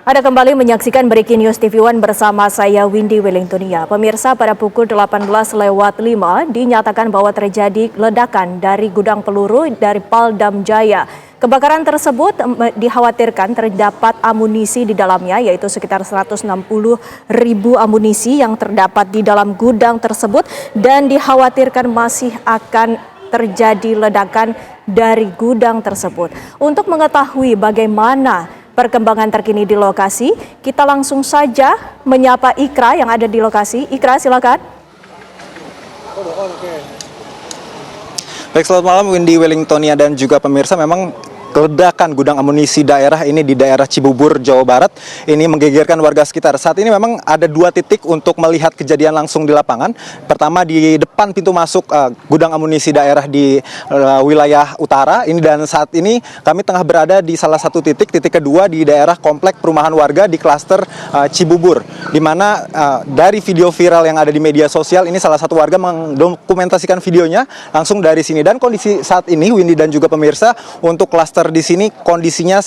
Anda kembali menyaksikan Breaking News TV One bersama saya Windy Wellingtonia. Pemirsa, pada pukul 18:05 dinyatakan bahwa terjadi ledakan dari gudang peluru dari Paldam Jaya. Kebakaran tersebut dikhawatirkan terdapat amunisi di dalamnya, yaitu sekitar 160.000 amunisi yang terdapat di dalam gudang tersebut, dan dikhawatirkan masih akan terjadi ledakan dari gudang tersebut. Untuk mengetahui bagaimana perkembangan terkini di lokasi, kita langsung saja menyapa Ikra yang ada di lokasi. Ikra, silakan. Baik, selamat malam Windy Wellingtonia dan juga pemirsa. Memang ledakan gudang amunisi daerah ini di daerah Cibubur, Jawa Barat ini menggegerkan warga sekitar. Saat ini memang ada dua titik untuk melihat kejadian langsung di lapangan. Pertama di depan pintu masuk gudang amunisi daerah di wilayah utara ini, dan saat ini kami tengah berada di salah satu titik kedua di daerah komplek perumahan warga di klaster Cibubur, di mana dari video viral yang ada di media sosial ini salah satu warga mendokumentasikan videonya langsung dari sini. Dan kondisi saat ini Windy dan juga pemirsa, untuk klaster di sini kondisinya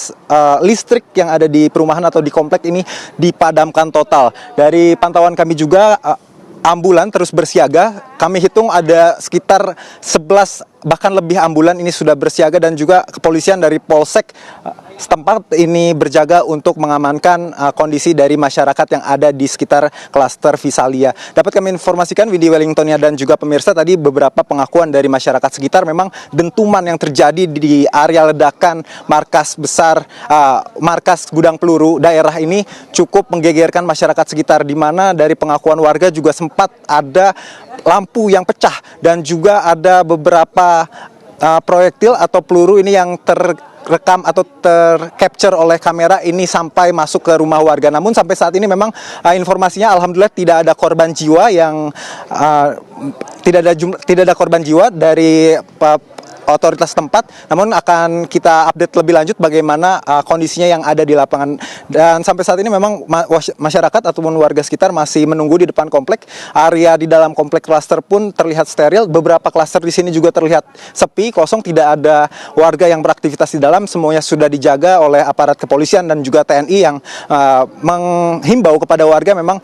listrik yang ada di perumahan atau di komplek ini dipadamkan total. Dari pantauan kami juga ambulan terus bersiaga. Kami hitung ada sekitar 11 bahkan lebih ambulan ini sudah bersiaga, dan juga kepolisian dari Polsek setempat ini berjaga untuk mengamankan kondisi dari masyarakat yang ada di sekitar klaster Visalia. Dapat kami informasikan Windy Wellingtonia dan juga pemirsa, tadi beberapa pengakuan dari masyarakat sekitar, memang dentuman yang terjadi di area ledakan markas besar, markas gudang peluru daerah ini cukup menggegerkan masyarakat sekitar, di mana dari pengakuan warga juga sempat ada lampu yang pecah dan juga ada beberapa proyektil atau peluru ini yang terekam atau tercapture oleh kamera ini sampai masuk ke rumah warga. Namun sampai saat ini memang informasinya alhamdulillah tidak ada korban jiwa tidak ada korban jiwa dari otoritas tempat. Namun akan kita update lebih lanjut bagaimana kondisinya yang ada di lapangan. Dan sampai saat ini memang masyarakat ataupun warga sekitar masih menunggu di depan komplek. Area di dalam komplek klaster pun terlihat steril. Beberapa klaster di sini juga terlihat sepi, kosong, tidak ada warga yang beraktivitas di dalam. Semuanya sudah dijaga oleh aparat kepolisian dan juga TNI yang menghimbau kepada warga. Memang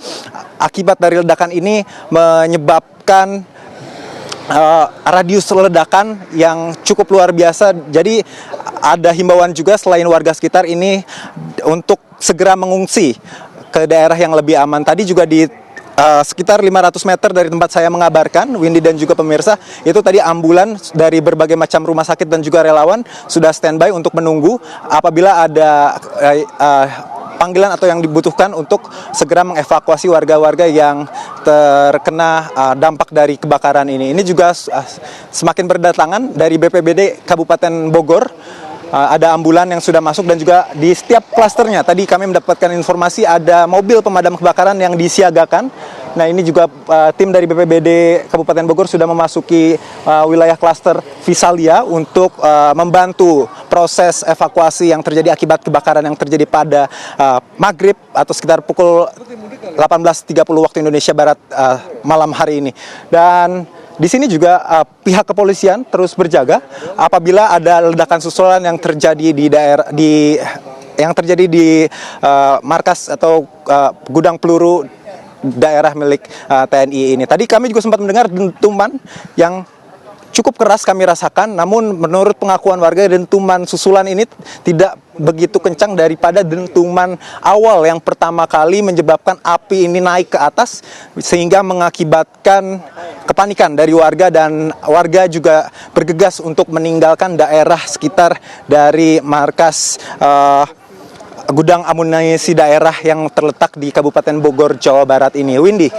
akibat dari ledakan ini menyebabkan radius ledakan yang cukup luar biasa. Jadi ada himbauan juga selain warga sekitar ini untuk segera mengungsi ke daerah yang lebih aman. Tadi juga di sekitar 500 meter dari tempat saya mengabarkan, Windy dan juga pemirsa, itu tadi ambulan dari berbagai macam rumah sakit dan juga relawan sudah standby untuk menunggu apabila ada panggilan atau yang dibutuhkan untuk segera mengevakuasi warga-warga yang terkena dampak dari kebakaran ini. Ini juga semakin berdatangan dari BPBD Kabupaten Bogor. Ada ambulan yang sudah masuk, dan juga di setiap klasternya tadi kami mendapatkan informasi ada mobil pemadam kebakaran yang disiagakan. Nah, ini juga tim dari BPBD Kabupaten Bogor sudah memasuki wilayah klaster Visalia untuk membantu proses evakuasi yang terjadi akibat kebakaran yang terjadi pada maghrib atau sekitar pukul 18.30 waktu Indonesia Barat malam hari ini. Dan di sini juga pihak kepolisian terus berjaga apabila ada ledakan susulan yang terjadi di markas atau gudang peluru daerah milik TNI ini. Tadi kami juga sempat mendengar dentuman yang cukup keras kami rasakan, namun menurut pengakuan warga dentuman susulan ini tidak begitu kencang daripada dentuman awal yang pertama kali menyebabkan api ini naik ke atas sehingga mengakibatkan kepanikan dari warga, dan warga juga bergegas untuk meninggalkan daerah sekitar dari markas gudang amunisi daerah yang terletak di Kabupaten Bogor, Jawa Barat ini. Windy.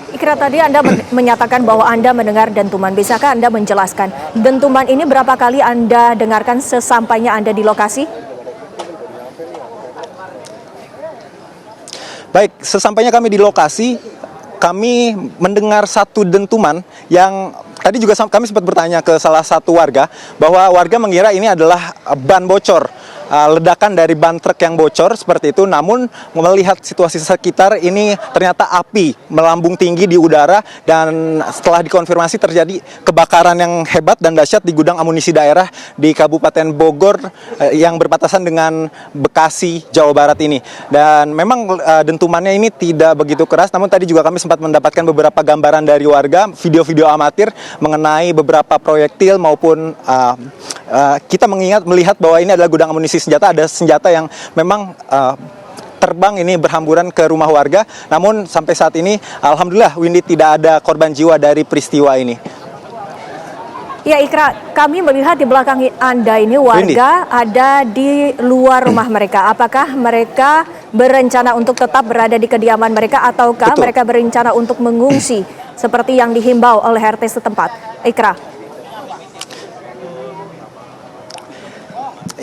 Ikra, tadi Anda menyatakan bahwa Anda mendengar dentuman. Bisakah Anda menjelaskan dentuman ini berapa kali Anda dengarkan sesampainya Anda di lokasi? Baik, sesampainya kami di lokasi, kami mendengar satu dentuman yang tadi juga kami sempat bertanya ke salah satu warga bahwa warga mengira ini adalah ban bocor. ledakan dari ban truk yang bocor seperti itu. Namun melihat situasi sekitar ini ternyata api melambung tinggi di udara, dan setelah dikonfirmasi terjadi kebakaran yang hebat dan dahsyat di gudang amunisi daerah di Kabupaten Bogor yang berbatasan dengan Bekasi, Jawa Barat ini. Dan memang dentumannya ini tidak begitu keras, namun tadi juga kami sempat mendapatkan beberapa gambaran dari warga, video-video amatir mengenai beberapa proyektil maupun kita melihat bahwa ini adalah gudang amunisi senjata. Ada senjata yang memang terbang ini berhamburan ke rumah warga. Namun sampai saat ini alhamdulillah Windy tidak ada korban jiwa dari peristiwa ini. Ya Ikra, kami melihat di belakang Anda ini warga ada di luar rumah mereka. Apakah mereka berencana untuk tetap berada di kediaman mereka, ataukah Betul. mereka berencana untuk mengungsi seperti yang dihimbau oleh RT setempat? Ikra.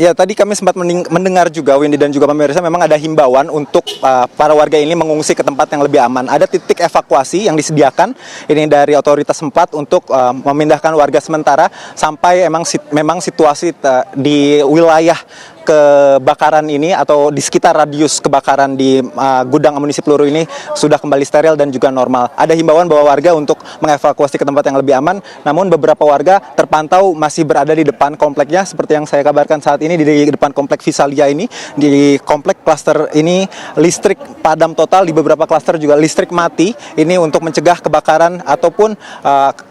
Ya, tadi kami sempat mendengar juga, Windy dan juga pemirsa, memang ada himbauan untuk para warga ini mengungsi ke tempat yang lebih aman. Ada titik evakuasi yang disediakan ini dari otoritas setempat untuk memindahkan warga sementara sampai memang situasi di wilayah kebakaran ini atau di sekitar radius kebakaran di gudang amunisi peluru ini sudah kembali steril dan juga normal. Ada himbauan bahwa warga untuk mengevakuasi ke tempat yang lebih aman, namun beberapa warga terpantau masih berada di depan kompleknya, seperti yang saya kabarkan saat ini di depan komplek Visalia ini. Di komplek klaster ini listrik padam total, di beberapa klaster juga listrik mati, ini untuk mencegah kebakaran ataupun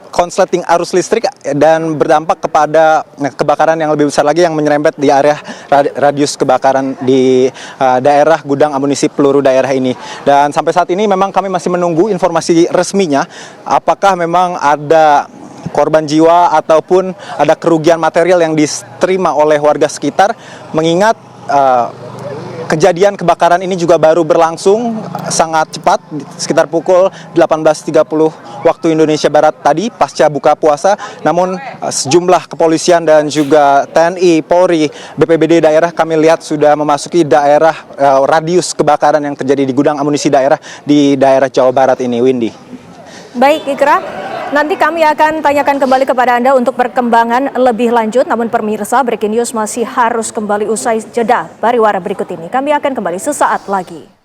konsleting arus listrik dan berdampak kepada kebakaran yang lebih besar lagi yang menyerempet di area radius kebakaran di daerah gudang amunisi peluru daerah ini. Dan sampai saat ini memang kami masih menunggu informasi resminya apakah memang ada korban jiwa ataupun ada kerugian material yang diterima oleh warga sekitar, mengingat kejadian kebakaran ini juga baru berlangsung sangat cepat, sekitar pukul 18.30 waktu Indonesia Barat tadi pasca buka puasa. Namun sejumlah kepolisian dan juga TNI, Polri, BPBD daerah kami lihat sudah memasuki daerah radius kebakaran yang terjadi di gudang amunisi daerah di daerah Jawa Barat ini, Windy. Baik Ikra, nanti kami akan tanyakan kembali kepada Anda untuk perkembangan lebih lanjut. Namun pemirsa, Breaking News masih harus kembali usai jeda pariwara berikut ini. Kami akan kembali sesaat lagi.